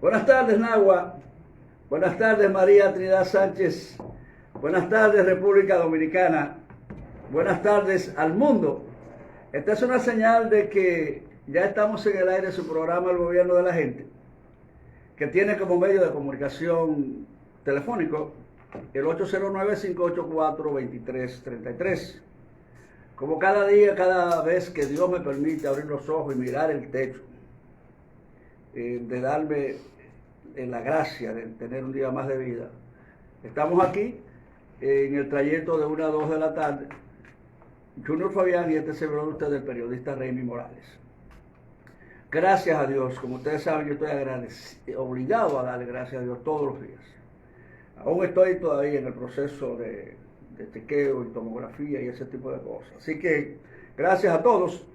Buenas tardes, Nagua. Buenas tardes, María Trinidad Sánchez. Buenas tardes, República Dominicana. Buenas tardes al mundo. Esta es una señal de que ya estamos en el aire su programa El Gobierno de la Gente, que tiene como medio de comunicación telefónico el 809-584-2333. Como cada día, cada vez que Dios me permite abrir los ojos y mirar el techo, de darme la gracia de tener un día más de vida, estamos aquí en el trayecto de 1 a 2 de la tarde. Junior Fabián y este servidor de ustedes, el periodista Raimi Morales. Gracias a Dios, como ustedes saben, yo estoy obligado a darle gracias a Dios todos los días. Aún estoy todavía en el proceso de chequeo y tomografía y ese tipo de cosas. Así que gracias a todos.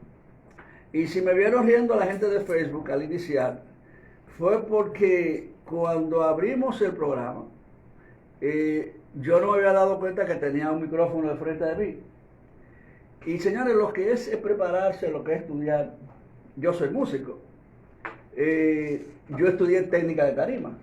Y si me vieron riendo a la gente de Facebook al iniciar, fue porque cuando abrimos el programa, yo no me había dado cuenta que tenía un micrófono de frente de mí. Y señores, lo que es prepararse, lo que es estudiar, yo soy músico. Yo estudié técnica de tarimas.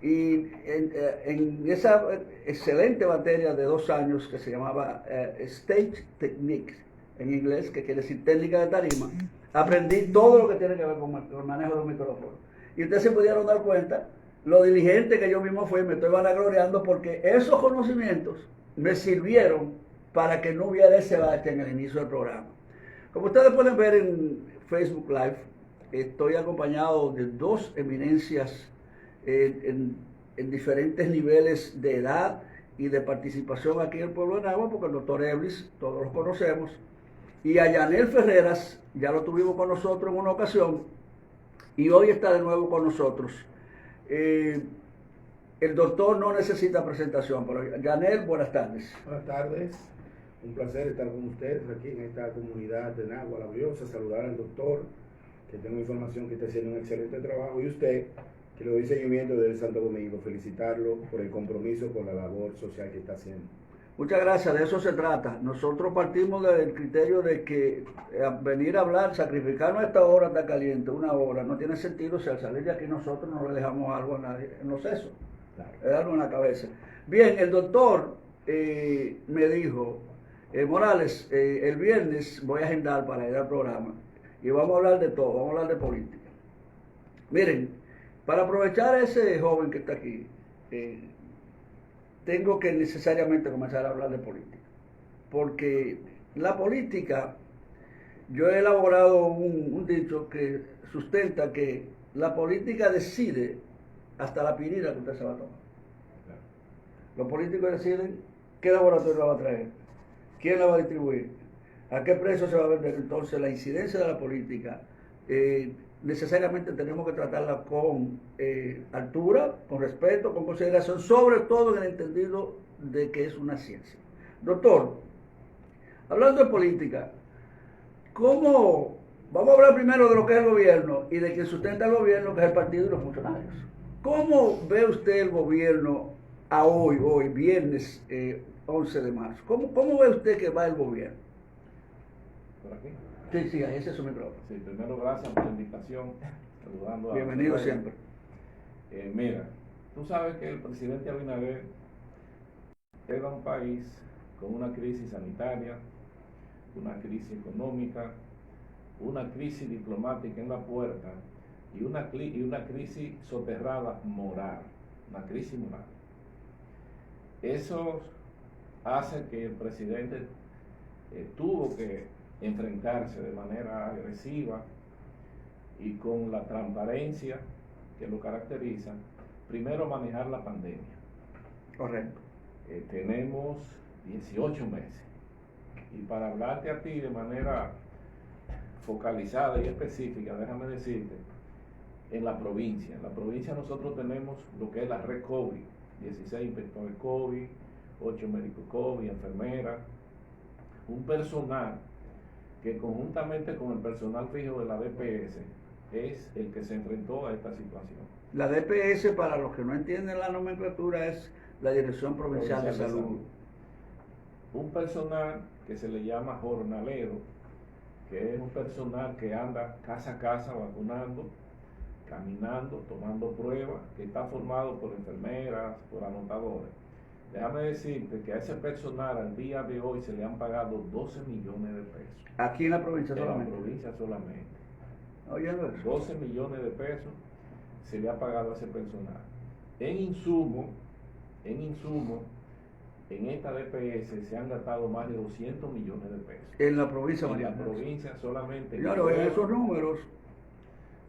Y en esa excelente materia de 2 años que se llamaba Stage Techniques, en inglés, que quiere decir técnica de tarima, aprendí todo lo que tiene que ver con el manejo de un micrófono. Y ustedes se pudieron dar cuenta lo diligente que yo mismo fui, me estoy vanagloriando porque esos conocimientos me sirvieron para que no hubiera ese bache en el inicio del programa. Como ustedes pueden ver en Facebook Live, estoy acompañado de 2 eminencias en diferentes niveles de edad y de participación aquí en el pueblo de Nagua, porque el doctor Eblis, todos los conocemos, y a Yanel Ferreras, ya lo tuvimos con nosotros en una ocasión, y hoy está de nuevo con nosotros. El doctor no necesita presentación, pero Yanel, buenas tardes. Buenas tardes, un placer estar con ustedes aquí en esta comunidad de Nagua Laboriosa, saludar al doctor, que tengo información que está haciendo un excelente trabajo, y usted, que le doy seguimiento desde Santo Domingo, felicitarlo por el compromiso con la labor social que está haciendo. Muchas gracias, de eso se trata. Nosotros partimos del criterio de que venir a hablar, sacrificar nuestra hora tan caliente, 1 hora, no tiene sentido si al salir de aquí nosotros no le dejamos algo a nadie en los sesos, claro, algo en la cabeza. Bien, el doctor me dijo, Morales, el viernes voy a agendar para ir al programa y vamos a hablar de todo, vamos a hablar de política. Miren, para aprovechar a ese joven que está aquí, tengo que necesariamente comenzar a hablar de política. Porque la política, yo he elaborado un dicho que sustenta que la política decide hasta la pirina que usted se va a tomar. Los políticos deciden qué laboratorio va a traer, quién la va a distribuir, a qué precio se va a vender. Entonces la incidencia de la política necesariamente tenemos que tratarla con altura, con respeto, con consideración, sobre todo en el entendido de que es una ciencia. Doctor, hablando de política, vamos a hablar primero de lo que es el gobierno y de quien sustenta el gobierno, que es el partido y los funcionarios. ¿Cómo ve usted el gobierno a hoy, viernes 11 de marzo? ¿Cómo ve usted que va el gobierno? ¿Por aquí? Sí, ese es su micrófono. Sí, primero gracias por la invitación, saludando a... Bienvenido siempre. Mira, tú sabes que el presidente Abinader llega a un país con una crisis sanitaria, una crisis económica, una crisis diplomática en la puerta y una crisis soterrada moral, una crisis moral. Eso hace que el presidente tuvo que enfrentarse de manera agresiva y con la transparencia que lo caracteriza, primero manejar la pandemia. Correcto. Tenemos 18 meses y para hablarte a ti de manera focalizada y específica, déjame decirte, en la provincia nosotros tenemos lo que es la red COVID, 16 inspectores COVID, 8 médicos COVID, enfermeras, un personal que conjuntamente con el personal fijo de la DPS es el que se enfrentó a esta situación. La DPS, para los que no entienden la nomenclatura, es la Dirección Provincial de Salud. Un personal que se le llama jornalero, que es un personal que anda casa a casa vacunando, caminando, tomando pruebas, que está formado por enfermeras, por anotadores. Déjame decirte que a ese personal al día de hoy se le han pagado 12 millones de pesos. Aquí en la provincia solamente. En la provincia solamente. Oye, no es. 12 millones de pesos se le ha pagado a ese personal. En insumo, en esta DPS se han gastado más de 200 millones de pesos. En la provincia, En María. la provincia solamente. Claro, en esos números.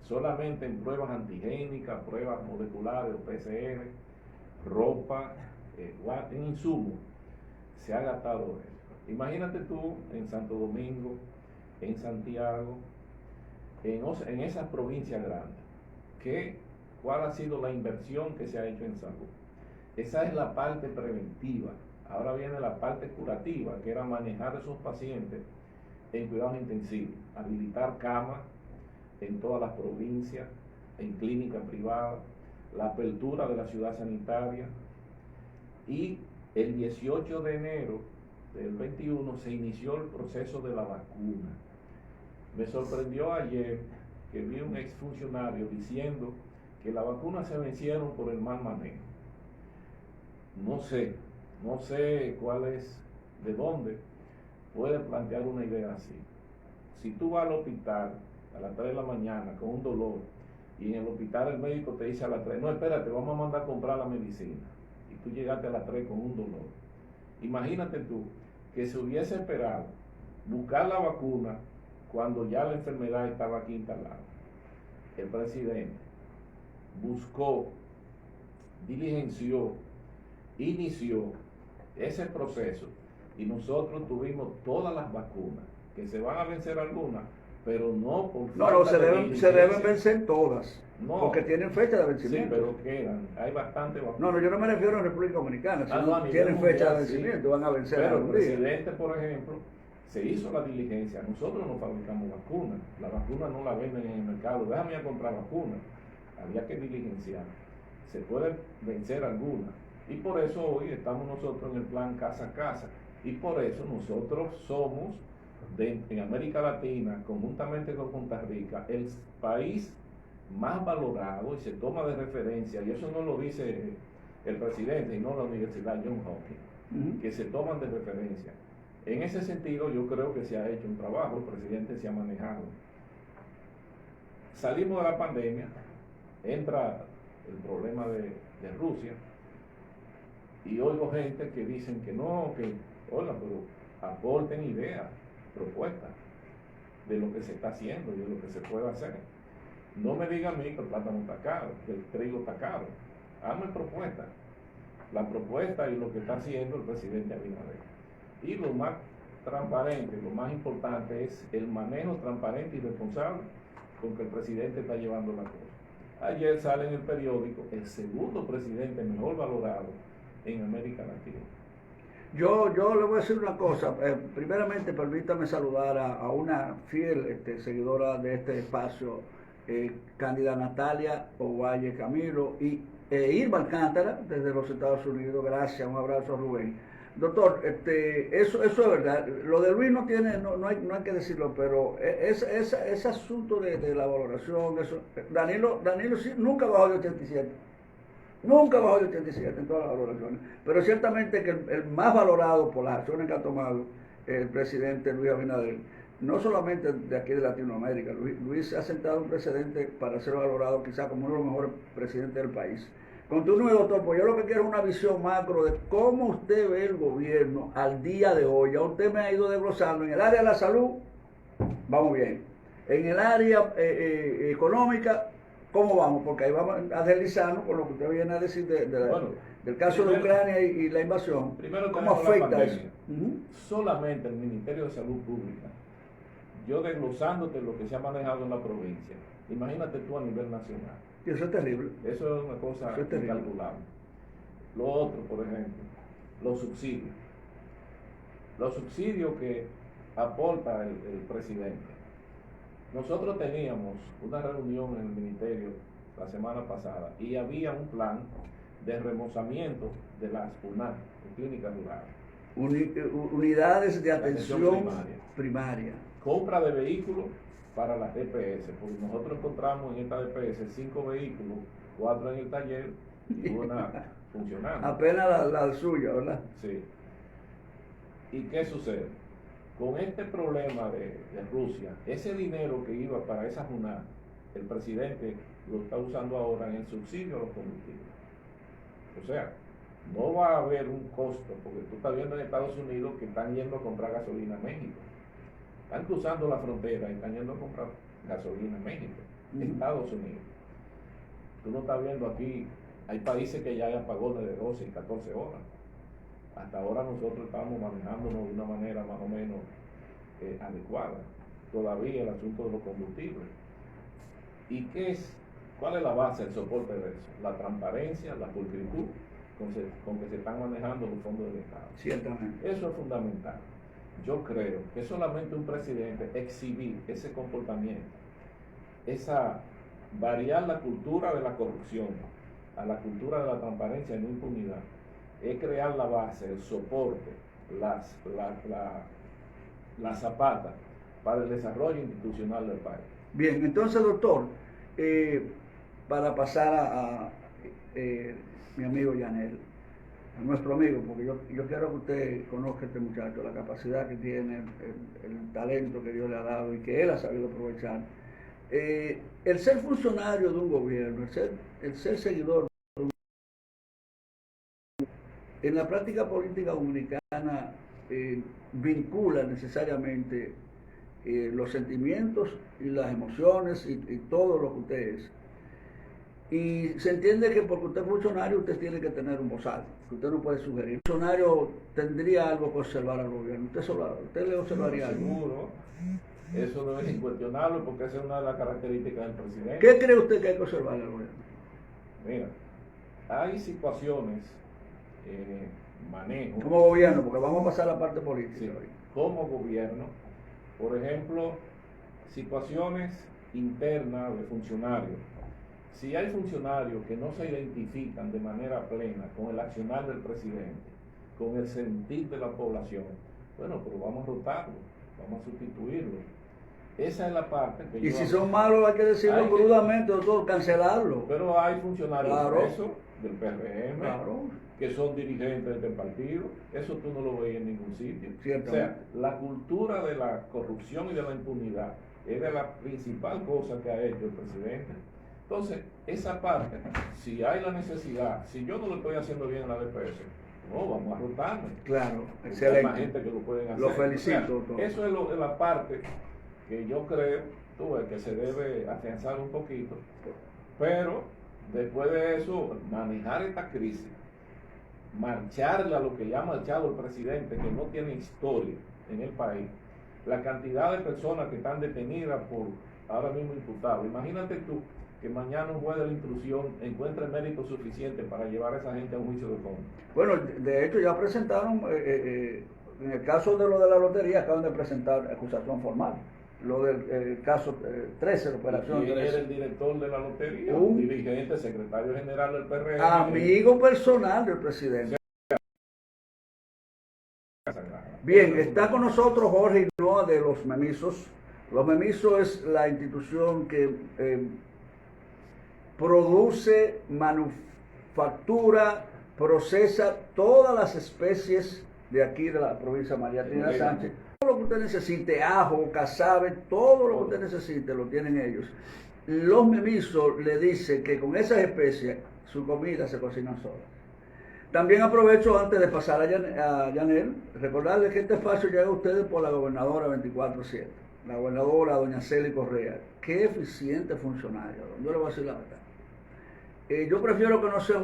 Solamente en pruebas antigénicas, pruebas moleculares o PCR, ropa, en insumo, se ha gastado eso. Imagínate tú en Santo Domingo, en Santiago, en esas provincias grandes, ¿cuál ha sido la inversión que se ha hecho en salud? Esa es la parte preventiva. Ahora viene la parte curativa, que era manejar a esos pacientes en cuidados intensivos, habilitar camas en todas las provincias, en clínicas privadas, la apertura de la ciudad sanitaria. Y el 18 de enero del 21 se inició el proceso de la vacuna. Me sorprendió ayer que vi un exfuncionario diciendo que las vacunas se vencieron por el mal manejo. No sé cuál es, de dónde puede plantear una idea así. Si tú vas al hospital a las 3 de la mañana con un dolor y en el hospital el médico te dice a las 3, no, espérate, vamos a mandar a comprar la medicina, y tú llegaste a las 3 con un dolor. Imagínate tú que se hubiese esperado buscar la vacuna cuando ya la enfermedad estaba aquí instalada. El presidente buscó, diligenció, inició ese proceso y nosotros tuvimos todas las vacunas, que se van a vencer algunas, pero no por No, se deben vencer todas. No, porque tienen fecha de vencimiento. Sí, pero quedan, hay bastante vacunas. No, yo no me refiero a República Dominicana, sino no, tienen fecha de mundial, vencimiento, sí. van a vencer pero algún el día. presidente, por ejemplo, se hizo la diligencia. Nosotros no fabricamos vacunas, la vacuna no la venden en el mercado. Déjame a comprar vacunas. Había que diligenciar. Se puede vencer algunas. Y por eso hoy estamos nosotros en el plan casa a casa. Y por eso nosotros somos, en América Latina, conjuntamente con Costa Rica, el país más valorado y se toma de referencia, y eso no lo dice el presidente y no la Universidad Johns Hopkins, que se toman de referencia. En ese sentido yo creo que se ha hecho un trabajo, el presidente se ha manejado. Salimos de la pandemia, entra el problema de Rusia, y oigo gente que dicen que no, que, oiga, pero aporten ideas, propuestas de lo que se está haciendo y de lo que se puede hacer. No me diga a mí que el plátano está caro, que el trigo está caro. Hazme propuestas. La propuesta y lo que está haciendo el presidente Abinader. Y lo más transparente, lo más importante es el manejo transparente y responsable con que el presidente está llevando la cosa. Ayer sale en el periódico el segundo presidente mejor valorado en América Latina. Yo le voy a decir una cosa. Primeramente, permítame saludar a una fiel seguidora de este espacio, Cándida Natalia Ovalle Camilo y Irma Alcántara desde los Estados Unidos. Gracias, un abrazo a Rubén. Doctor, eso es verdad. Lo de Luis no hay que decirlo, pero ese asunto de la valoración, eso, Danilo sí, nunca bajó de 87. Nunca bajó de 87 en todas las valoraciones. Pero ciertamente que el más valorado por las acciones que ha tomado el presidente Luis Abinader, no solamente de aquí de Latinoamérica, Luis ha sentado un precedente para ser valorado quizá como uno de los mejores presidentes del país. Continúe, doctor, pues yo lo que quiero es una visión macro de cómo usted ve el gobierno al día de hoy. Ya usted me ha ido desglosando. En el área de la salud, vamos bien. En el área económica, ¿cómo vamos? Porque ahí vamos a deslizarnos con lo que usted viene a decir del caso de Ucrania y la invasión. Primero, ¿cómo afecta eso? Solamente el Ministerio de Salud Pública, yo desglosándote lo que se ha manejado en la provincia, imagínate tú a nivel nacional. Y eso es terrible. Eso es una cosa incalculable. Lo otro, por ejemplo, los subsidios. Los subsidios que aporta el presidente. Nosotros teníamos una reunión en el ministerio la semana pasada y había un plan de remozamiento de las UNAR, clínicas rurales. Unidades de atención primaria. Compra de vehículos para las DPS, porque nosotros encontramos en esta DPS 5 vehículos, 4 en el taller y una funcionando. Apenas la suya, ¿verdad? Sí. ¿Y qué sucede? Con este problema de Rusia, ese dinero que iba para esa JUNA, el presidente lo está usando ahora en el subsidio a los combustibles. O sea, no va a haber un costo, porque tú estás viendo en Estados Unidos que están yendo a comprar gasolina a México. Están cruzando la frontera y están yendo a comprar gasolina a México, Estados Unidos. Tú no estás viendo aquí, hay países que ya hay apagones de 12 y 14 horas. Hasta ahora nosotros estamos manejándonos de una manera más o menos adecuada. Todavía el asunto de los combustibles. ¿Y cuál es la base, el soporte de eso? La transparencia, la pulcritud con que se están manejando los fondos del Estado. Ciertamente. Eso es fundamental. Yo creo que solamente un presidente exhibir ese comportamiento, variar la cultura de la corrupción a la cultura de la transparencia y la impunidad, es crear la base, el soporte, la zapata para el desarrollo institucional del país. Bien, entonces, doctor, para pasar a mi amigo Yanel, a nuestro amigo, porque yo quiero que usted conozca a este muchacho, la capacidad que tiene, el talento que Dios le ha dado y que él ha sabido aprovechar. El ser funcionario de un gobierno, el ser seguidor de un... En la práctica política dominicana vincula necesariamente los sentimientos y las emociones y todo lo que usted es. Y se entiende que porque usted es funcionario, usted tiene que tener un bozal, que usted no puede sugerir. El funcionario tendría algo que observar al gobierno. ¿Usted le observaría algo? Seguro. Eso no es incuestionable porque esa es una de las características del presidente. ¿Qué cree usted que hay que observar al gobierno? Mira, hay situaciones, manejo. Como gobierno, porque vamos a pasar a la parte política. Sí, como gobierno, por ejemplo, situaciones internas de funcionarios. Si hay funcionarios que no se identifican de manera plena con el accionar del presidente, con el sentir de la población, bueno, pero vamos a rotarlo, vamos a sustituirlo. Esa es la parte que y si son malos hay que decirlo crudamente, doctor, cancelarlo. Pero hay funcionarios presos del PRM, claro, que son dirigentes del partido, eso tú no lo ves en ningún sitio. Cierto. O sea, la cultura de la corrupción y de la impunidad es de la principal cosa que ha hecho el presidente. Entonces, esa parte, si hay la necesidad, si yo no lo estoy haciendo bien en la DPS, no, vamos a rotarme. Claro, excelente. Hay más gente que lo pueden hacer. Lo felicito. O sea, eso es la parte que yo creo que se debe afianzar un poquito, pero después de eso, manejar esta crisis, marcharle a lo que ya ha marchado el presidente, que no tiene historia en el país, la cantidad de personas que están detenidas por ahora mismo imputados. Imagínate tú que mañana un juez de la instrucción encuentre mérito suficiente para llevar a esa gente a un juicio de fondo. Bueno, de hecho ya presentaron, en el caso de lo de la lotería, acaban de presentar acusación formal. Lo del caso 13, la operación 13. Era el director de la lotería, un dirigente, secretario general del PRM. Amigo personal del presidente. Bien, está con nosotros Jorge Hinoa de Los Memisos. Los Memisos es la institución que produce, manufactura, procesa todas las especies de aquí de la provincia de María Trinidad Sánchez. Todo lo que usted necesite, ajo, casabe, todo lo que usted necesite lo tienen ellos. Los Memisos le dicen que con esas especies su comida se cocina sola. También aprovecho antes de pasar a Yanel, recordarles que este espacio llega a ustedes por la gobernadora 24/7, la gobernadora doña Celi Correa. Qué eficiente funcionario, yo le voy a decir la verdad. Yo prefiero que no sea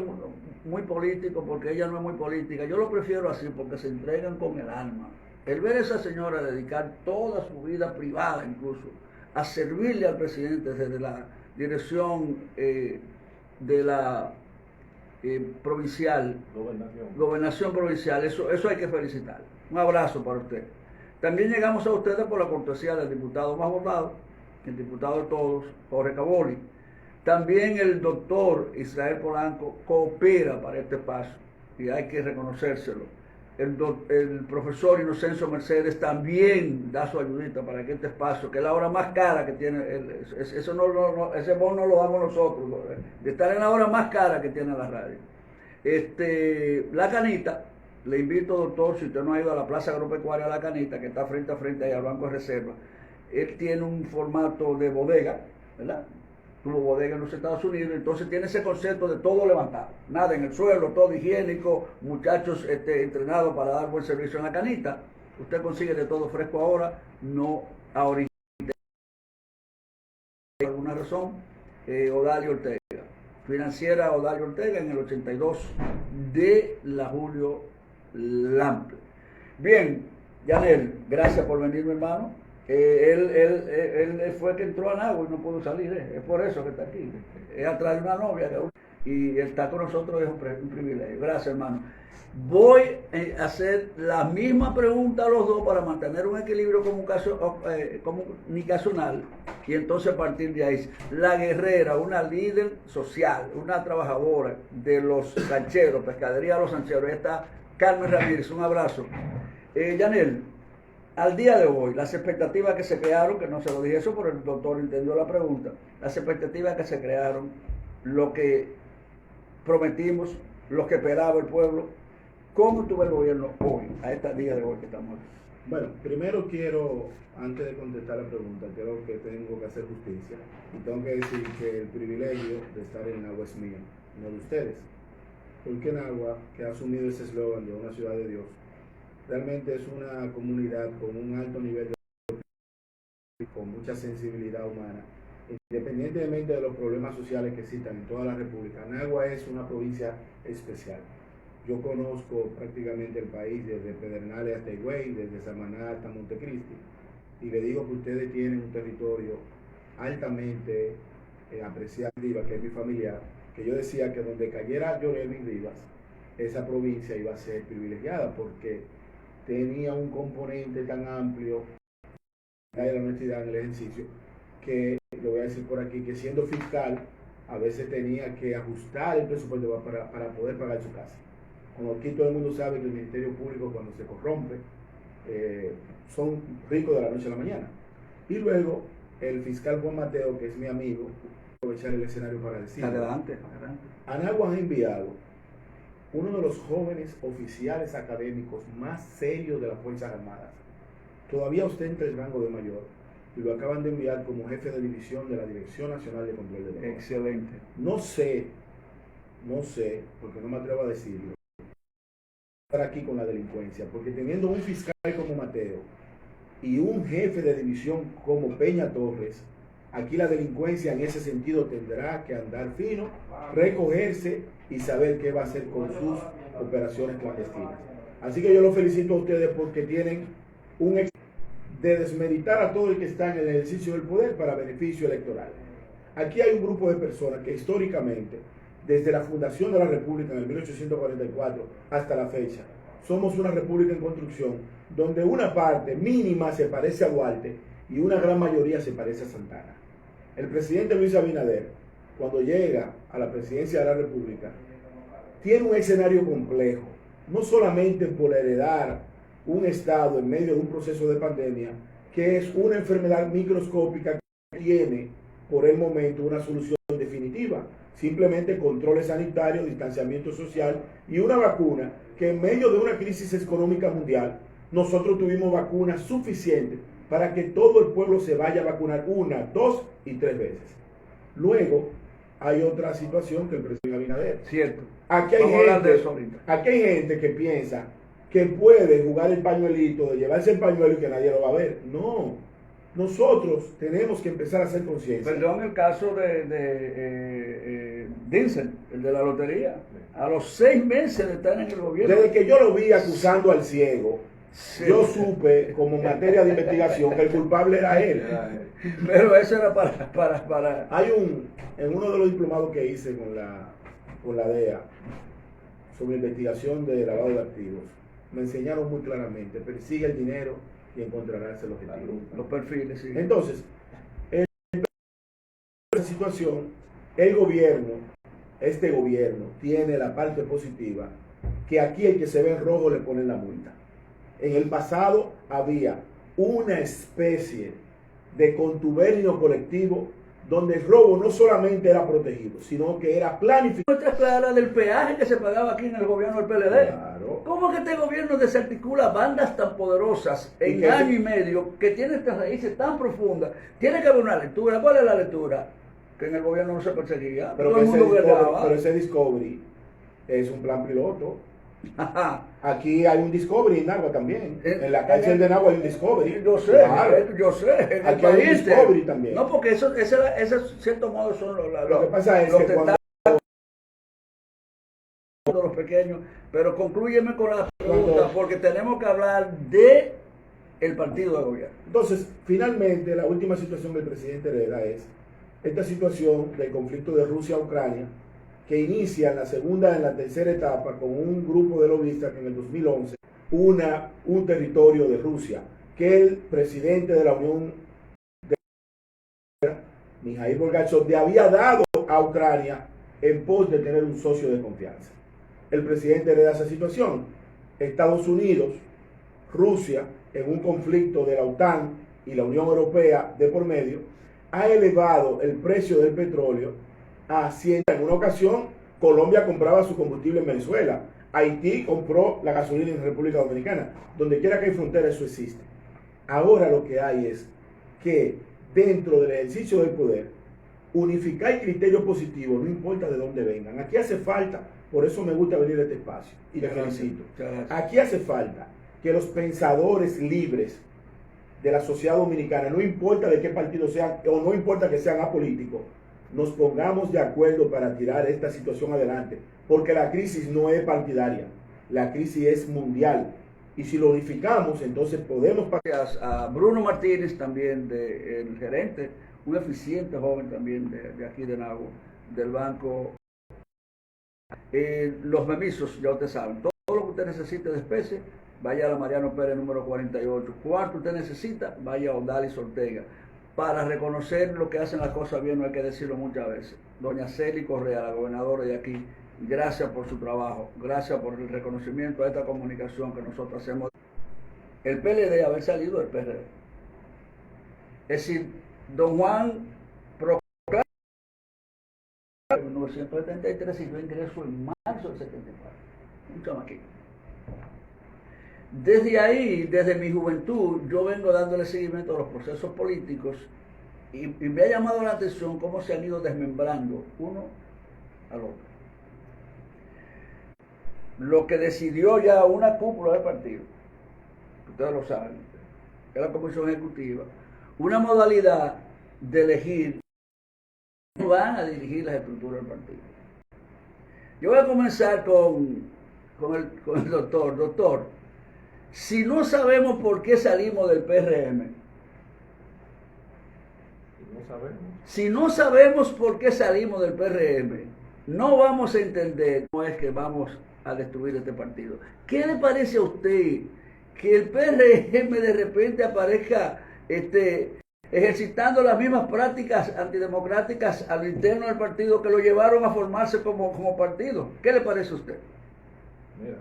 muy político porque ella no es muy política, yo lo prefiero así porque se entregan con el alma. El ver a esa señora dedicar toda su vida privada incluso a servirle al presidente desde la dirección de la provincial, gobernación provincial, eso hay que felicitar. Un abrazo para usted. También llegamos a ustedes por la cortesía del diputado más votado, el diputado de todos, Jorge Caboli. También el doctor Israel Polanco coopera para este paso y hay que reconocérselo. el profesor Inocencio Mercedes también da su ayudita para que este espacio, que es la hora más cara que tiene, ese bono no lo damos nosotros, de estar en la hora más cara que tiene la radio. La Canita, le invito, doctor, si usted no ha ido a la Plaza Agropecuaria La Canita, que está frente a frente ahí al Banco de Reserva, él tiene un formato de bodega, ¿verdad? Tuvo bodega en los Estados Unidos, entonces tiene ese concepto de todo levantado, nada en el suelo, todo higiénico, muchachos entrenados para dar buen servicio en La Canita. Usted consigue de todo fresco ahora, no ahorita, por alguna razón, Odalio Ortega, financiera Odalio Ortega en el 82 de la Julio Lample. Bien, Yanel, gracias por venir, mi hermano. Él fue el que entró a Nagua y no pudo salir, es por eso que está aquí. Es atrás de una novia y está con nosotros, es un privilegio. Gracias, hermano. Voy a hacer la misma pregunta a los dos para mantener un equilibrio comunicacional y entonces a partir de ahí, la guerrera, una líder social, una trabajadora de los rancheros, pescadería de los rancheros, ahí está Carmen Ramírez, un abrazo. Yanel, al día de hoy, las expectativas que se crearon, que no se lo dije eso, pero el doctor entendió la pregunta, las expectativas que se crearon, lo que prometimos, lo que esperaba el pueblo, ¿cómo estuvo el gobierno hoy, a este día de hoy que estamos aquí? Bueno, primero quiero, antes de contestar la pregunta, creo que tengo que hacer justicia y tengo que decir que el privilegio de estar en Nagua es mío, no de ustedes, porque Nagua, que ha asumido ese eslogan de una ciudad de Dios, realmente es una comunidad con un alto nivel de con mucha sensibilidad humana, independientemente de los problemas sociales que existan en toda la República. Nagua es una provincia especial. Yo conozco prácticamente el país desde Pedernales hasta Higüey, desde Samaná hasta Montecristi, y le digo que ustedes tienen un territorio altamente apreciado, que es mi familiar, que yo decía que donde cayera Yorelvin Rivas, esa provincia iba a ser privilegiada porque tenía un componente tan amplio de la honestidad en el ejercicio, que lo voy a decir por aquí, que siendo fiscal a veces tenía que ajustar el presupuesto para poder pagar su casa. Como aquí todo el mundo sabe que el Ministerio Público cuando se corrompe son ricos de la noche a la mañana. Y luego el fiscal Juan Mateo, que es mi amigo, aprovechar el escenario para decir, Adelante. Anagua ha enviado uno de los jóvenes oficiales académicos más serios de las Fuerzas Armadas. Todavía ostenta el rango de mayor y lo acaban de enviar como jefe de división de la Dirección Nacional de Control de Drogas. Excelente. No sé, porque no me atrevo a decirlo, estar aquí con la delincuencia, porque teniendo un fiscal como Mateo y un jefe de división como Peña Torres, aquí la delincuencia en ese sentido tendrá que andar fino, recogerse y saber qué va a hacer con sus operaciones clandestinas. Así que yo los felicito a ustedes porque tienen un éxito de desmeritar a todo el que está en el ejercicio del poder para beneficio electoral. Aquí hay un grupo de personas que históricamente, desde la fundación de la República en el 1844 hasta la fecha, somos una república en construcción donde una parte mínima se parece a Duarte y una gran mayoría se parece a Santana. El presidente Luis Abinader, cuando llega a la presidencia de la República, tiene un escenario complejo, no solamente por heredar un Estado en medio de un proceso de pandemia, que es una enfermedad microscópica que tiene por el momento una solución definitiva, simplemente controles sanitarios, distanciamiento social y una vacuna que en medio de una crisis económica mundial, nosotros tuvimos vacunas suficientes para que todo el pueblo se vaya a vacunar 1, 2 y 3 veces. Luego, hay otra situación que el presidente Abinader. Cierto. Aquí hay gente que piensa que puede jugar el pañuelito, de llevarse el pañuelo y que nadie lo va a ver. No. Nosotros tenemos que empezar a hacer conciencia. Perdón, el caso de Dinsel, el de la lotería. A los 6 meses de estar en el gobierno. Desde que yo lo vi acusando al ciego, sí, yo supe, como materia de investigación, que el culpable era él. Pero eso era para... Hay en uno de los diplomados que hice con la DEA, sobre investigación de lavado de activos, me enseñaron muy claramente, persigue el dinero y encontrarás el objetivo. Los perfiles, sí. Entonces, en esta situación, este gobierno tiene la parte positiva que aquí el que se ve en rojo le ponen la multa. En el pasado había una especie de contubernio colectivo donde el robo no solamente era protegido, sino que era planificado. Muestra clara del peaje que se pagaba aquí en el gobierno del PLD. Claro. ¿Cómo que este gobierno desarticula bandas tan poderosas en año y medio que tiene estas raíces tan profundas? Tiene que haber una lectura. ¿Cuál es la lectura? Que en el gobierno no se perseguía. Pero, todo el mundo pero ese Discovery es un plan piloto. Aquí hay un Discovery en Nagua también. En la cárcel de Nagua hay un Discovery. Yo sé, claro. yo sé. En aquí el hay un país, Discovery también. No, porque eso cierto modo son lo que pasa es que cuando los pequeños, pero conclúyeme con la pregunta, porque tenemos que hablar de el partido de gobierno. Entonces, finalmente, la última situación del presidente Herrera es esta situación del conflicto de Rusia-Ucrania, que inicia en la tercera etapa con un grupo de lobistas que en el 2011 un territorio de Rusia, que el presidente de la Unión Mikhail Gorbachev le había dado a Ucrania en pos de tener un socio de confianza. El presidente hereda esa situación. Estados Unidos, Rusia, en un conflicto de la OTAN y la Unión Europea de por medio, ha elevado el precio del petróleo a 100. En una ocasión, Colombia compraba su combustible en Venezuela. Haití compró la gasolina en República Dominicana. Donde quiera que hay frontera, eso existe. Ahora lo que hay es que dentro del ejercicio del poder, unificar criterios positivos, no importa de dónde vengan. Aquí hace falta, por eso me gusta venir a este espacio y le felicito. Aquí hace falta que los pensadores libres de la sociedad dominicana, no importa de qué partido sean o no importa que sean apolíticos, nos pongamos de acuerdo para tirar esta situación adelante, porque la crisis no es partidaria, la crisis es mundial. Y si lo unificamos, entonces podemos... Gracias a Bruno Martínez, también el gerente, un eficiente joven también de aquí de Nagua, del banco. Los memisos, ya ustedes saben, todo lo que usted necesite de especie, vaya a la Mariano Pérez número 48. Cuarto usted necesita, vaya a Odalis Ortega. Para reconocer lo que hacen las cosas bien, no hay que decirlo muchas veces. Doña Celi Correa, la gobernadora de aquí, gracias por su trabajo, gracias por el reconocimiento a esta comunicación que nosotros hacemos. El PLD haber salido del PRD. Es decir, don Juan proclama en 1973 y yo ingreso en marzo del 74. Un chamaquito. Desde ahí, desde mi juventud, yo vengo dándole seguimiento a los procesos políticos y me ha llamado la atención cómo se han ido desmembrando uno al otro. Lo que decidió ya una cúpula del partido, ustedes lo saben, es la comisión ejecutiva, una modalidad de elegir cómo van a dirigir las estructuras del partido. Yo voy a comenzar con el doctor. Doctor, si no sabemos por qué salimos del PRM, si no sabemos por qué salimos del PRM, no vamos a entender cómo es que vamos a destruir este partido. ¿Qué le parece a usted que el PRM de repente aparezca ejercitando las mismas prácticas antidemocráticas al interno del partido que lo llevaron a formarse como partido? ¿Qué le parece a usted? Mira,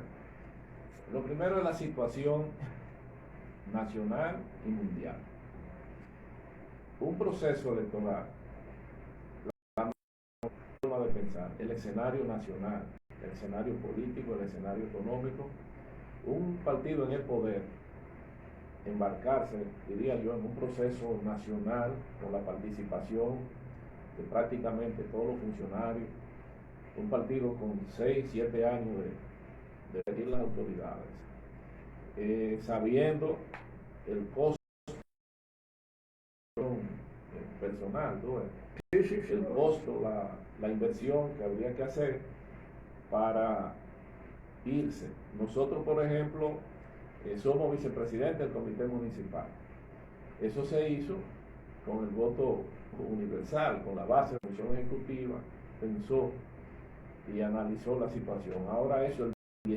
lo primero es la situación nacional y mundial. Un proceso electoral, la forma de pensar, el escenario nacional, el escenario político, el escenario económico, un partido en el poder, embarcarse, diría yo, en un proceso nacional con la participación de prácticamente todos los funcionarios, un partido con 6, 7 años de elegir las autoridades, sabiendo el costo personal, ¿no? El costo, la inversión que habría que hacer para irse. Nosotros, por ejemplo, somos vicepresidentes del comité municipal. Eso se hizo con el voto universal, con la base de la comisión ejecutiva, pensó y analizó la situación. Ahora eso es el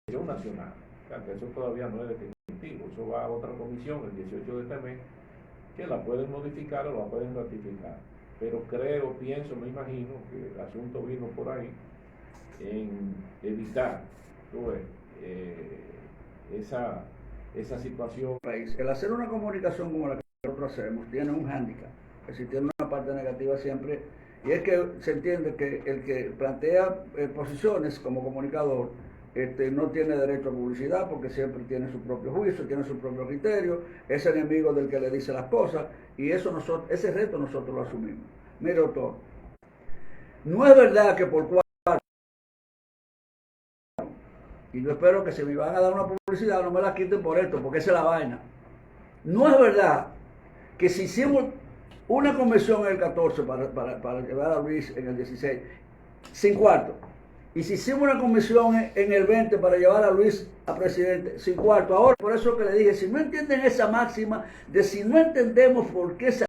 18 nacional, o sea, que eso todavía no es definitivo, eso va a otra comisión el 18 de este mes, que la pueden modificar o la pueden ratificar. Pero creo, pienso, me imagino que el asunto vino por ahí, en evitar esa situación. El hacer una comunicación como la que nosotros hacemos tiene un hándicap, es decir, tiene una parte negativa siempre, y es que se entiende que el que plantea posiciones como comunicador no tiene derecho a publicidad porque siempre tiene su propio juicio, tiene su propio criterio, es enemigo del que le dice las cosas, y ese reto nosotros lo asumimos. Mire, doctor, no es verdad que por cuatro, y yo espero que si me van a dar una publicidad no me la quiten por esto, porque esa es la vaina. No es verdad que si hicimos una convención en el 14 para llevar a Luis en el 16, sin cuarto, y si hicimos una convención en el 20 para llevar a Luis a presidente, sin cuarto, ahora por eso que le dije, si no entienden esa máxima de si no entendemos por qué salir,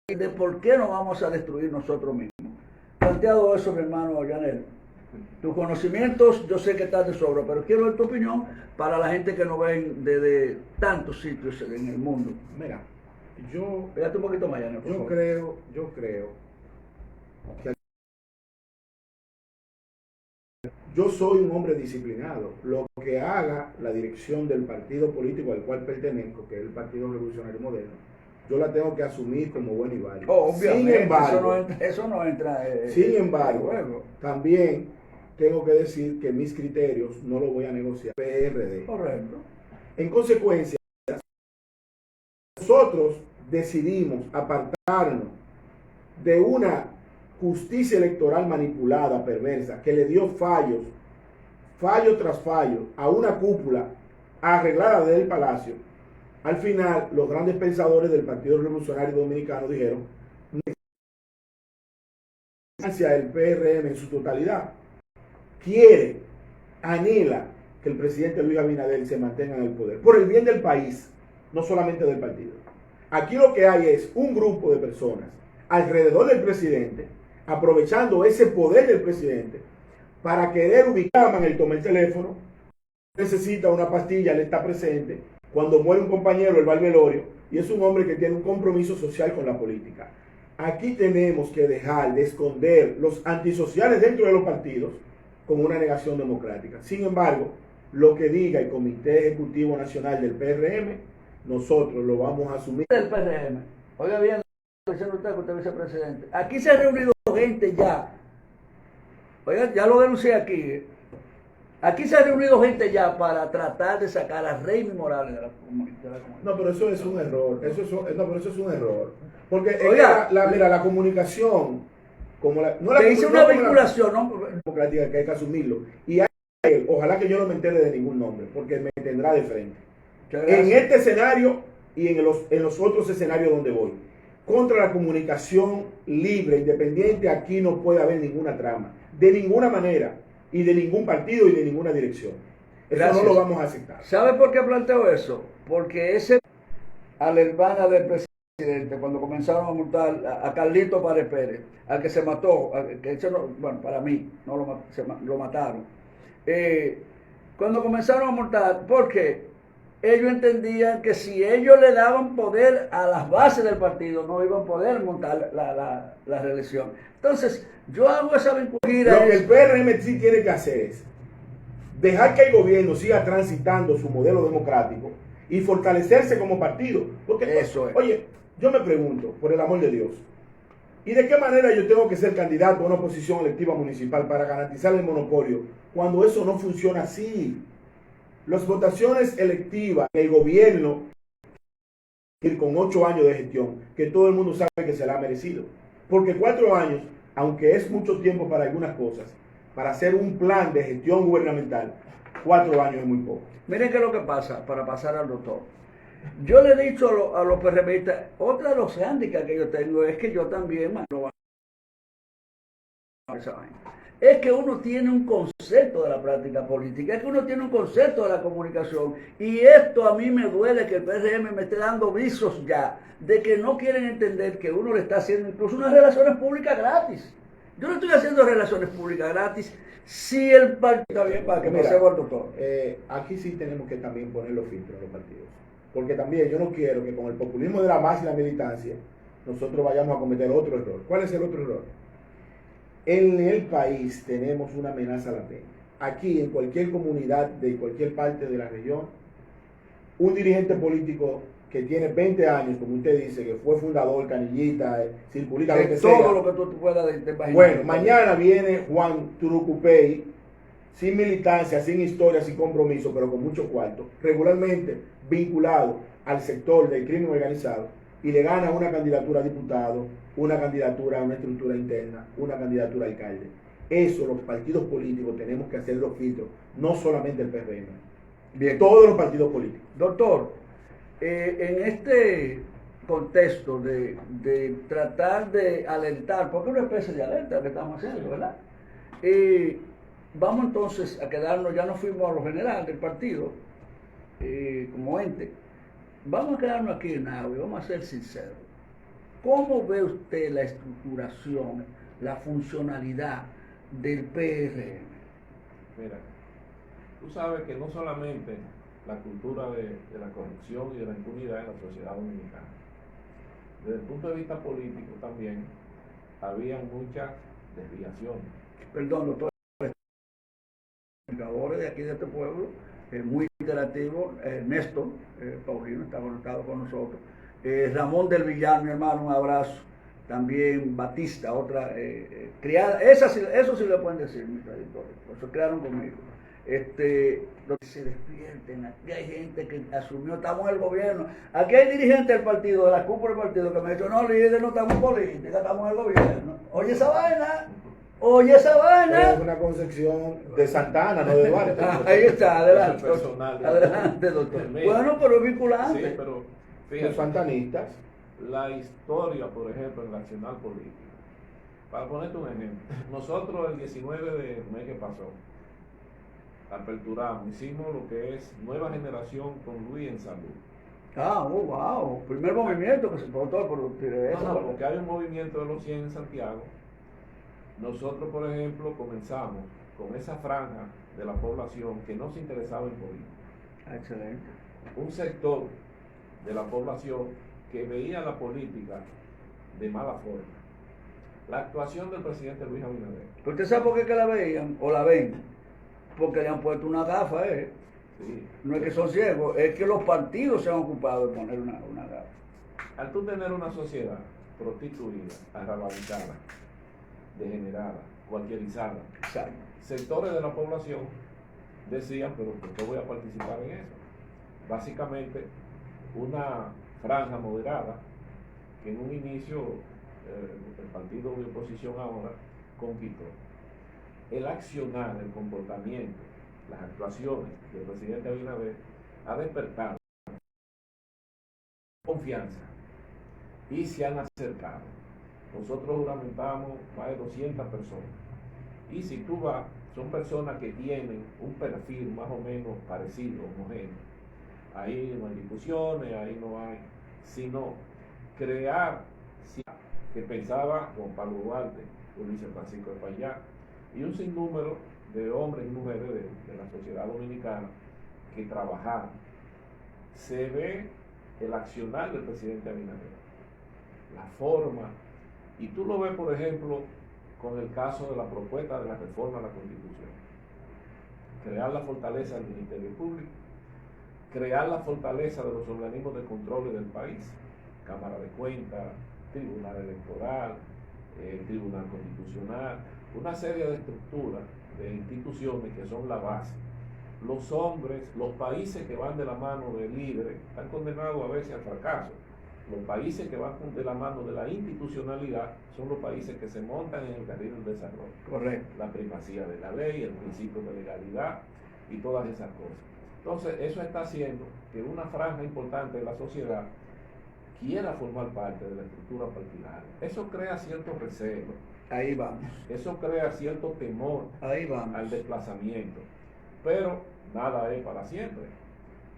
de por qué nos vamos a destruir nosotros mismos. Planteado eso, mi hermano Yanel, tus conocimientos yo sé que están de sobra, pero quiero ver tu opinión para la gente que nos ven desde tantos sitios en el mundo. Mira, yo... Pégate un poquito más, Yanel, por favor. Yo creo que yo soy un hombre disciplinado. Lo que haga la dirección del partido político al cual pertenezco, que es el Partido Revolucionario Moderno, yo la tengo que asumir como buena y válida. Obviamente, sin embargo, eso no entra sin embargo, también tengo que decir que mis criterios no los voy a negociar. PRD. Correcto. En consecuencia, nosotros decidimos apartarnos de una justicia electoral manipulada, perversa, que le dio fallo tras fallo, a una cúpula arreglada del Palacio. Al final, los grandes pensadores del Partido Revolucionario Dominicano dijeron hacia el PRM en su totalidad anhela que el presidente Luis Abinader se mantenga en el poder, por el bien del país, no solamente del partido. Aquí lo que hay es un grupo de personas alrededor del presidente, aprovechando ese poder del presidente, para querer ubicar en el toma el teléfono, necesita una pastilla, él está presente, cuando muere un compañero, él va al velorio, y es un hombre que tiene un compromiso social con la política. Aquí tenemos que dejar de esconder los antisociales dentro de los partidos con una negación democrática. Sin embargo, lo que diga el Comité Ejecutivo Nacional del PRM, nosotros lo vamos a asumir. Del PRM, oiga bien, diciendo usted que usted es vicepresidente, aquí se ha reunido gente ya, oiga, ya lo denuncié aquí, aquí se ha reunido gente ya para tratar de sacar a Raimi Morales de la comunidad. No, pero eso es un error, pero eso es un error, porque oiga, la comunicación, como te hice una vinculación, ¿no? Democrática, que hay que asumirlo, y ojalá que yo no me entere de ningún nombre, porque me tendrá de frente. En este escenario y en los otros escenarios donde voy. Contra la comunicación libre, independiente, aquí no puede haber ninguna trama, de ninguna manera, y de ningún partido y de ninguna dirección. Eso no lo vamos a aceptar. ¿Sabe por qué planteo eso? Porque a la hermana del presidente, cuando comenzaron a multar a Carlito Párez Pérez, al que se mató, bueno, para mí, no lo mataron. Cuando comenzaron a multar, ¿por qué? Ellos entendían que si ellos le daban poder a las bases del partido, no iban a poder montar la reelección. Entonces, yo hago esa vinculación. Lo que el PRM sí tiene que hacer es dejar que el gobierno siga transitando su modelo democrático y fortalecerse como partido. Porque, eso es. Oye, yo me pregunto, por el amor de Dios, ¿y de qué manera yo tengo que ser candidato a una posición electiva municipal para garantizar el monopolio cuando eso no funciona así? Las votaciones electivas, el gobierno, con 8 años de gestión, que todo el mundo sabe que se la ha merecido. Porque 4 años, aunque es mucho tiempo para algunas cosas, para hacer un plan de gestión gubernamental, 4 años es muy poco. Miren qué es lo que pasa, para pasar al doctor. Yo le he dicho a los PRMistas, otra de los hándicaps que yo tengo es que yo también es que uno tiene un concepto de la práctica política, es que uno tiene un concepto de la comunicación, y esto a mí me duele que el PRM me esté dando visos ya de que no quieren entender que uno le está haciendo incluso unas relaciones públicas gratis. Yo no estoy haciendo relaciones públicas gratis si el partido está bien para que pasemos al doctor. Aquí sí tenemos que también poner los filtros en los partidos, porque también yo no quiero que con el populismo de la base y la militancia nosotros vayamos a cometer otro error. ¿Cuál es el otro error? En el país tenemos una amenaza latente. Aquí, en cualquier comunidad de cualquier parte de la región, un dirigente político que tiene 20 años, como usted dice, que fue fundador, canillita, circulita, lo que todo sea. lo que tú puedas de imaginar. Bueno, mañana viene Juan Turucupey, sin militancia, sin historia, sin compromiso, pero con mucho cuarto, regularmente vinculado al sector del crimen organizado, y le gana una candidatura a diputado, una candidatura a una estructura interna, una candidatura a alcalde. Eso los partidos políticos tenemos que hacer los filtros, no solamente el PRM. Bien. Todos los partidos políticos. Doctor, en este contexto de tratar de alentar, porque es una especie de alerta que estamos haciendo, ¿verdad? Vamos entonces a quedarnos, ya no fuimos a lo general del partido, como ente, vamos a quedarnos aquí en Nagua y vamos a ser sinceros. ¿Cómo ve usted la estructuración, la funcionalidad del PRM? Mira, tú sabes que no solamente la cultura de la corrupción y de la impunidad en la sociedad dominicana, desde el punto de vista político también había muchas desviaciones. Perdón, doctor, de aquí de este pueblo, muy interactivo, Néstor Paulino está conectado con nosotros, Ramón del Villar, mi hermano, un abrazo, también Batista, otra criada, eso sí le pueden decir, mi trayectoria, por eso crearon conmigo. Se despierten, aquí hay gente que asumió, estamos en el gobierno, aquí hay dirigentes del partido, de la cúpula del partido, que me han dicho, no, líder, no estamos en política, estamos en el gobierno. Oye esa vaina. Es una concepción de Santana, no de Duarte. Ahí está, adelante. Personal, adelante, doctor. Bueno, pero es vinculante. Sí, pero fíjate, los santanistas. La historia, por ejemplo, en la accional política. Para ponerte un ejemplo, nosotros el 19 de mes que pasó, aperturamos, hicimos lo que es Nueva Generación con Luis en Salud. Wow, primer movimiento que se portó por eso. No, porque hay un movimiento de los 100 en Santiago. Nosotros, por ejemplo, comenzamos con esa franja de la población que no se interesaba en política. Excelente. Un sector de la población que veía la política de mala forma. La actuación del presidente Luis Abinader. ¿Usted sabe por qué que la veían o la ven? Porque le han puesto una gafa, Sí. No es que son ciegos, es que los partidos se han ocupado de poner una gafa. Al tú tener una sociedad prostituida, arrabalicada, degenerada, cualquierizada, Exacto. sectores de la población decían, pero ¿por qué voy a participar en eso? Básicamente, una franja moderada que en un inicio el partido de oposición ahora conquistó. El accionar, el comportamiento, las actuaciones del presidente Abinader ha despertado confianza y se han acercado. Nosotros juramentamos más de 200 personas. Y si tú vas, son personas que tienen un perfil más o menos parecido, homogéneo. Ahí no hay discusiones, ahí no hay, sino crear, que pensaba con Pablo Duarte, con Luis Francisco de Payá, y un sinnúmero de hombres y mujeres de la sociedad dominicana que trabajaron. Se ve el accionar del presidente Abinader, la forma. Y tú lo ves, por ejemplo, con el caso de la propuesta de la reforma a la Constitución. Crear la fortaleza del Ministerio Público, crear la fortaleza de los organismos de control del país, Cámara de Cuentas, Tribunal Electoral, Tribunal Constitucional, una serie de estructuras, de instituciones que son la base. Los hombres, los países que van de la mano de líderes, están condenados a veces al fracaso. Los países que van de la mano de la institucionalidad son los países que se montan en el carril del desarrollo. Correcto. La primacía de la ley, el principio de legalidad y todas esas cosas. Entonces, eso está haciendo que una franja importante de la sociedad quiera formar parte de la estructura partidaria. Eso crea cierto recelo. Ahí vamos. Eso crea cierto temor Ahí vamos. al desplazamiento. Pero nada es para siempre.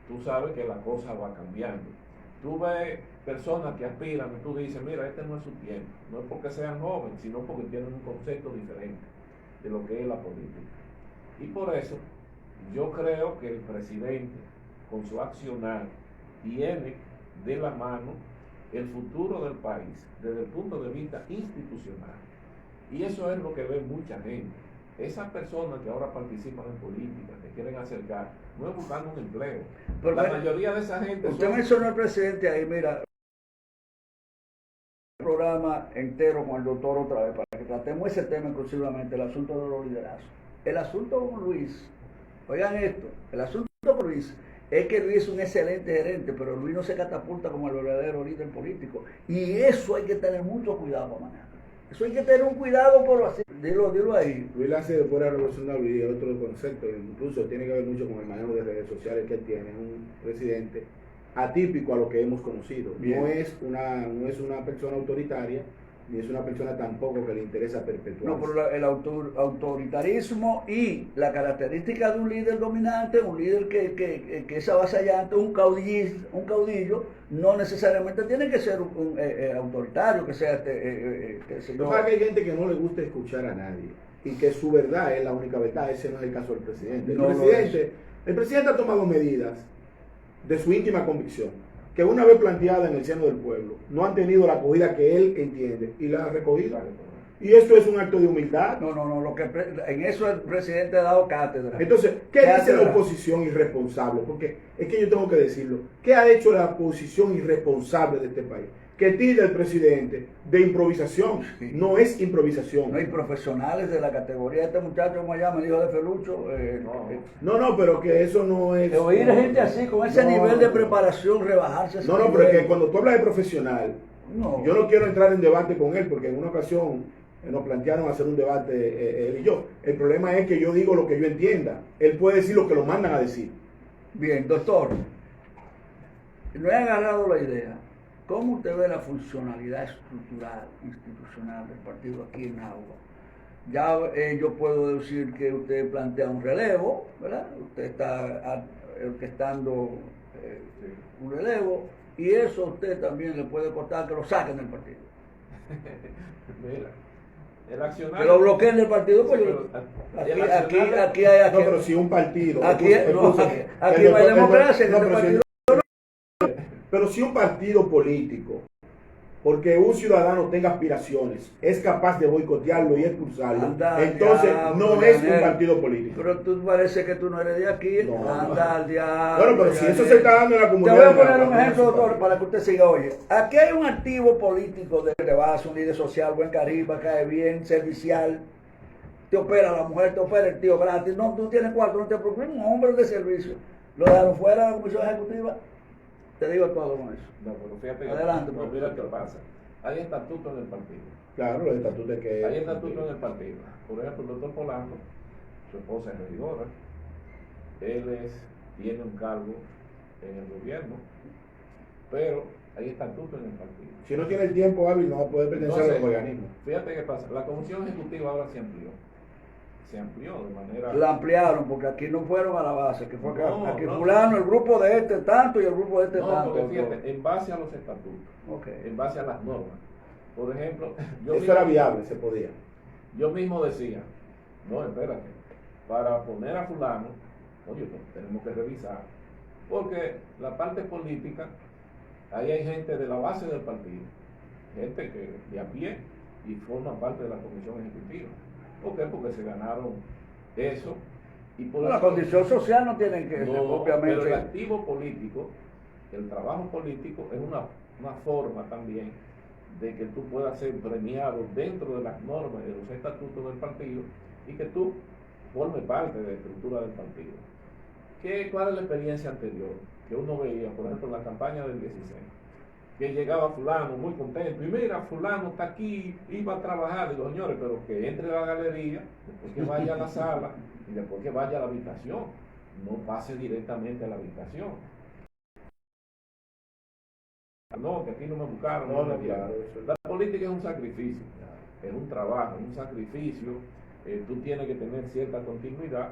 Tú sabes que la cosa va cambiando. Tú ves personas que aspiran y tú dices, mira, este no es su tiempo. No es porque sean jóvenes, sino porque tienen un concepto diferente de lo que es la política. Y por eso yo creo que el presidente, con su accionar, tiene de la mano el futuro del país desde el punto de vista institucional. Y eso es lo que ve mucha gente. Esas personas que ahora participan en política, que quieren acercar, no es buscando un empleo. Pero la mayoría de esa gente... Usted mencionó al presidente ahí, mira, programa entero con el doctor otra vez, para que tratemos ese tema exclusivamente, el asunto de los liderazgos. El asunto con Luis, oigan esto, el asunto con Luis es que Luis es un excelente gerente, pero Luis no se catapulta como el verdadero líder político. Y eso hay que tener mucho cuidado para manejar. Eso hay que tener un cuidado por así. Dilo ahí. Luis hace después de la revolución de abril otro concepto, incluso tiene que ver mucho con el manejo de redes sociales que él tiene, un presidente atípico a lo que hemos conocido. No es una persona autoritaria, ni es una persona tampoco que le interesa perpetuar. No, pero el autoritarismo y la característica de un líder dominante, un líder que es avasallante, un caudillo, no necesariamente tiene que ser un autoritario, que sea No, hay gente que no le gusta escuchar a nadie y que su verdad es la única verdad. Ese no es el caso del presidente. El presidente ha tomado medidas de su íntima convicción, que una vez planteada en el seno del pueblo, no han tenido la acogida que él entiende y la ha recogido. Y esto es un acto de humildad. No, en eso el presidente ha dado cátedra. Entonces, ¿qué dice la oposición irresponsable? Porque es que yo tengo que decirlo. ¿Qué ha hecho la oposición irresponsable de este país? Que tira el presidente de improvisación. Sí. No es improvisación. No hay profesionales de la categoría. Este muchacho, como llama, el hijo de Felucho. No, pero que eso no es... Oír gente así, con ese nivel de preparación, rebajarse. No, pero es que cuando tú hablas de profesional, yo no quiero entrar en debate con él, porque en una ocasión nos plantearon hacer un debate él y yo. El problema es que yo digo lo que yo entienda. Él puede decir lo que lo mandan a decir. Bien, doctor. No he agarrado la idea. ¿Cómo usted ve la funcionalidad estructural, institucional del partido aquí en Agua? Ya yo puedo decir que usted plantea un relevo, ¿verdad? Usted está orquestando un relevo, y eso usted también le puede costar que lo saquen del partido. Mira, el accionario... Que lo bloqueen del partido, pues aquí hay... No, pero si un partido... Aquí no hay democracia en este partido. Pero si un partido político, porque un ciudadano tenga aspiraciones, es capaz de boicotearlo y expulsarlo, entonces no es un partido político. Pero tú parece que tú no eres de aquí. No. Anda al diablo. Bueno, pero si eso se está dando en la comunidad... Te voy a poner un ejemplo, doctor, para que usted siga. Oye, aquí hay un activo político de base, un líder social, buen carisma, cae bien, servicial, te opera la mujer, te opera el tío gratis, no, tú tienes cuarto, no te preocupes, un hombre de servicio. Lo dejaron fuera de la comisión ejecutiva. Te digo todo con eso. No, pero fíjate. Adelante, no, mira qué pasa. Hay estatutos en el partido. Claro, los estatutos que... Hay estatutos en el partido. Por ejemplo, el doctor Polanco, su esposa es regidora, él tiene un cargo en el gobierno, pero hay estatutos en el partido. Si no tiene el tiempo hábil, no va a poder pertenecer a los organismos. Fíjate qué pasa. La comisión ejecutiva ahora se amplió de manera... La ampliaron porque aquí no fueron a la base, que fue aquí fulano, el grupo de este tanto y el grupo de este tanto. Porque fíjate, en base a los estatutos, en base a las normas. Por ejemplo, eso era viable, se podía. Yo mismo decía, no, espérate, para poner a fulano, oye, pues, tenemos que revisar, porque la parte política, ahí hay gente de la base del partido, gente que de a pie y forma parte de la comisión ejecutiva. ¿Por qué? Porque se ganaron eso. Y por la condición social no tienen que ser, obviamente. Pero el activo político, el trabajo político, es una forma también de que tú puedas ser premiado dentro de las normas y de los estatutos del partido y que tú formes parte de la estructura del partido. ¿Cuál es la experiencia anterior? Que uno veía, por ejemplo, en la campaña del 16. Que llegaba fulano muy contento, y mira, fulano está aquí, iba a trabajar. Digo, señores, pero que entre a la galería, después que vaya a la sala, y después que vaya a la habitación, no pase directamente a la habitación. No, que aquí no me buscaron. Claro, la política es un sacrificio, es un trabajo, es un sacrificio, tú tienes que tener cierta continuidad,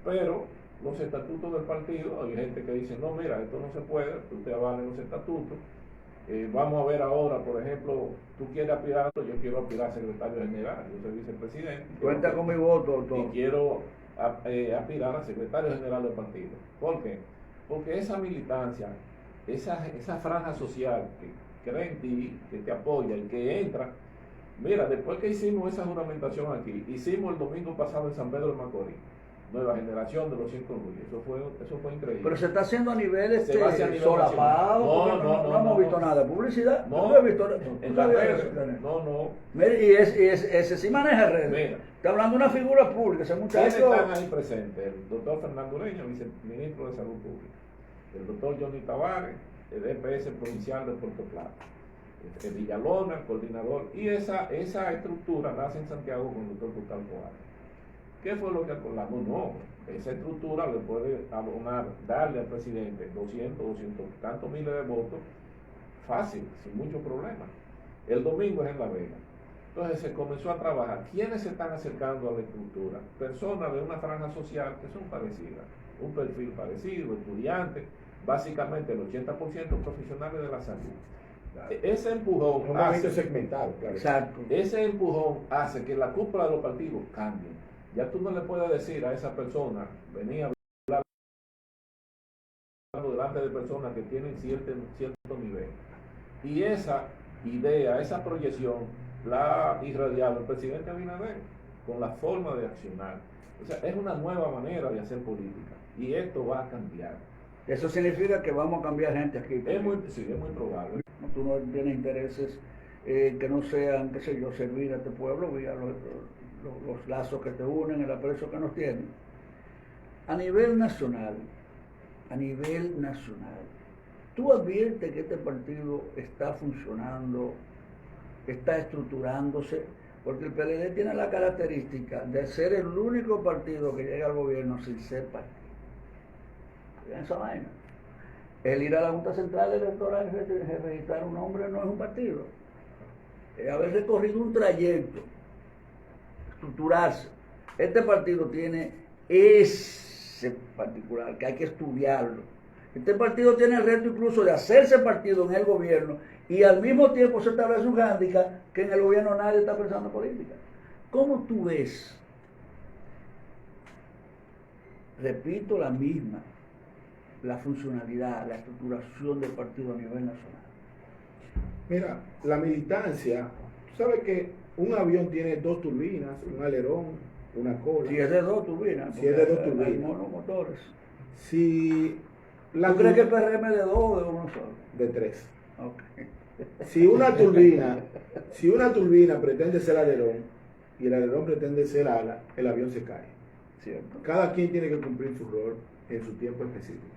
pero los estatutos del partido, hay gente que dice, no, mira, esto no se puede, tú te avales los estatutos. Vamos a ver ahora, por ejemplo, tú quieres aspirar, yo quiero aspirar a secretario general, yo soy vicepresidente. Cuenta con mi voto, doctor. Y quiero aspirar a secretario general del partido. ¿Por qué? Porque esa militancia, esa franja social que cree en ti, que te apoya y que entra, Mira, después que hicimos esa juramentación aquí, hicimos el domingo pasado en San Pedro de Macorís, nueva generación de los 100 orgullos. Eso fue increíble. Pero se está haciendo a nivel Se va a hacer a nivel solapado. No hemos visto nada de publicidad. No, he visto en las redes. No. Mire, y ese sí maneja redes. Mira, Está hablando de una figura pública, ese ¿quiénes muchacho. están ahí presentes? El doctor Fernando Ureña, viceministro de Salud Pública. El doctor Johnny Tavares, el EPS provincial de Puerto Plata. El Villalona, el coordinador. Y esa estructura nace en Santiago con el doctor Gustavo Coates. ¿Qué fue lo que acordamos? No, esa estructura le puede abonar, darle al presidente 200 tantos miles de votos, fácil, sin mucho problema. El domingo es en La Vega. Entonces se comenzó a trabajar. ¿Quiénes se están acercando a la estructura? Personas de una franja social que son parecidas, un perfil parecido, estudiantes, básicamente el 80% profesionales de la salud. Claro. Ese empujón un momento segmentado, claro. Exacto. Ese empujón hace que la cúpula de los partidos cambie. Ya tú no le puedes decir a esa persona, venía hablando delante de personas que tienen cierto nivel. Y esa idea, esa proyección, la ha irradiado el presidente Abinader con la forma de accionar. O sea, es una nueva manera de hacer política. Y esto va a cambiar. Eso significa que vamos a cambiar gente aquí. Sí, es muy probable. Tú no tienes intereses que no sean, qué sé yo, servir a este pueblo vía los lazos que te unen, el aprecio que nos tienen. A nivel nacional, tú adviertes que este partido está funcionando, está estructurándose, porque el PLD tiene la característica de ser el único partido que llega al gobierno sin ser partido. Fíjense esa vaina. El ir a la Junta Central Electoral y registrar un nombre no es un partido. Es haber recorrido un trayecto, estructurarse. Este partido tiene ese particular, que hay que estudiarlo. Este partido tiene el reto incluso de hacerse partido en el gobierno y al mismo tiempo se establece un hándicap que en el gobierno nadie está pensando en política. ¿Cómo tú ves? Repito la misma, la funcionalidad, la estructuración del partido a nivel nacional. Mira, la militancia, tú sabes que un avión tiene 2 turbinas, un alerón, una cola. Si es de 2 turbinas. Si es de 2 turbinas. Hay monomotores. Si ¿Tú crees que el PRM es de 2 o de 1 solo? De 3. Okay. Si una turbina pretende ser alerón y el alerón pretende ser ala, el avión se cae. Cierto. Cada quien tiene que cumplir su rol en su tiempo específico.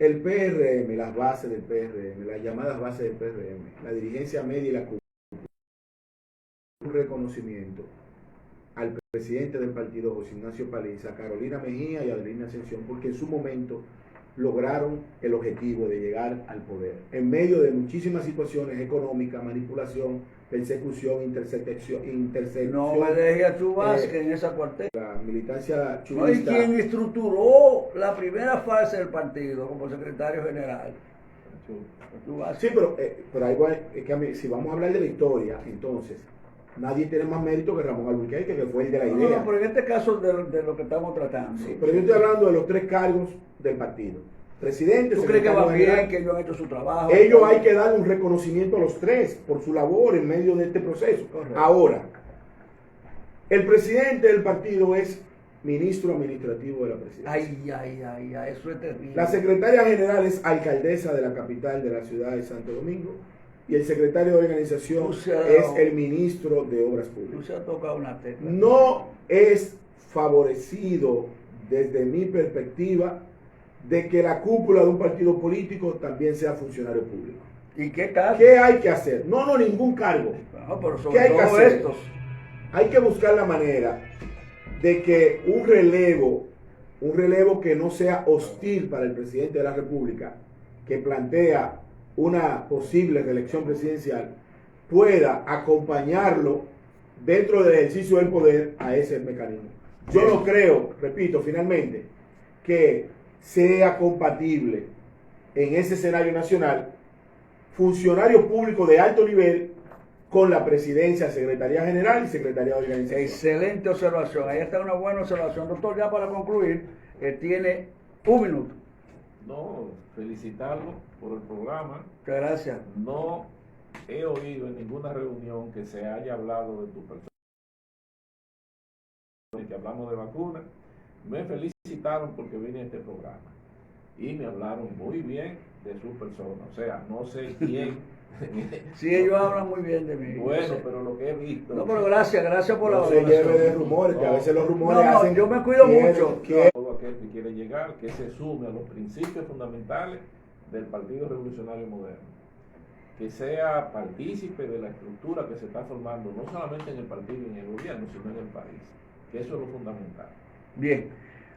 El PRM, las bases del PRM, las llamadas bases del PRM, la dirigencia media y la cúpula, un reconocimiento al presidente del partido, José Ignacio Paliza, a Carolina Mejía y a Adelina Ascensión, porque en su momento lograron el objetivo de llegar al poder, en medio de muchísimas situaciones económicas, manipulación, persecución, intercepción. No me dejes a Chu Vázquez en esa cuartela. La militancia No, chuvista. y quien estructuró la primera fase del partido como secretario general. Sí, pero ahí es que si vamos a hablar de la historia, entonces nadie tiene más mérito que Ramón Alburquerque, que fue el de la idea. No, pero en este caso de lo que estamos tratando. Sí, pero yo estoy hablando de los 3 cargos del partido. Presidente, ¿Tú crees que va general, bien, que ellos han hecho su trabajo? Ellos hay que darle un reconocimiento a los 3 por su labor en medio de este proceso. Correcto. Ahora, el presidente del partido es ministro administrativo de la presidencia. Ay, eso es terrible. La secretaria general es alcaldesa de la capital de la ciudad de Santo Domingo y el secretario de organización es el ministro de Obras Públicas. Tú se ha tocado una tecla. No es favorecido desde mi perspectiva de que la cúpula de un partido político también sea funcionario público. ¿Y qué caso? ¿Qué hay que hacer? No, ningún cargo. No, pero ¿Qué sobre hay que todo hacer? estos. Hay que buscar la manera de que un relevo que no sea hostil para el presidente de la República, que plantea una posible reelección presidencial, pueda acompañarlo dentro del ejercicio del poder a ese mecanismo. Yo no creo, repito, finalmente, que sea compatible en ese escenario nacional funcionario público de alto nivel con la presidencia, secretaría general y secretaría de organización. Excelente observación, ahí está una buena observación. Doctor, ya para concluir, tiene 1 minuto. No, felicitarlo por el programa. Muchas gracias. No he oído en ninguna reunión que se haya hablado de tu persona, que hablamos de vacunas. Me felicitaron porque vine a este programa y me hablaron muy bien de su persona, o sea, no sé quién. Sí, ellos hablan muy bien de mí. Bueno, pero lo que he visto. No, pero gracias por la No se lleve de rumores, que a veces los rumores No, hacen... yo me cuido mucho. Todo aquel que quiere llegar, que se sume a los principios fundamentales del Partido Revolucionario Moderno, que sea partícipe de la estructura que se está formando, no solamente en el partido y en el gobierno, sino en el país, que eso es lo fundamental. Bien,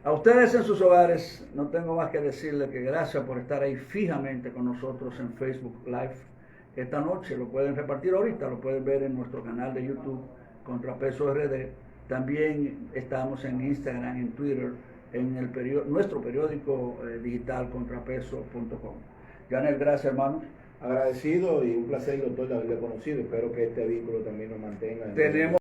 a ustedes en sus hogares no tengo más que decirles que gracias por estar ahí fijamente con nosotros en Facebook Live esta noche. Lo pueden repartir ahorita, lo pueden ver en nuestro canal de YouTube Contrapeso RD. También estamos en Instagram, en Twitter, en nuestro periódico digital contrapeso.com. Janel, gracias, hermano. Agradecido y un placer, doctor, de haberle conocido. Espero que este vínculo también nos mantenga. Tenemos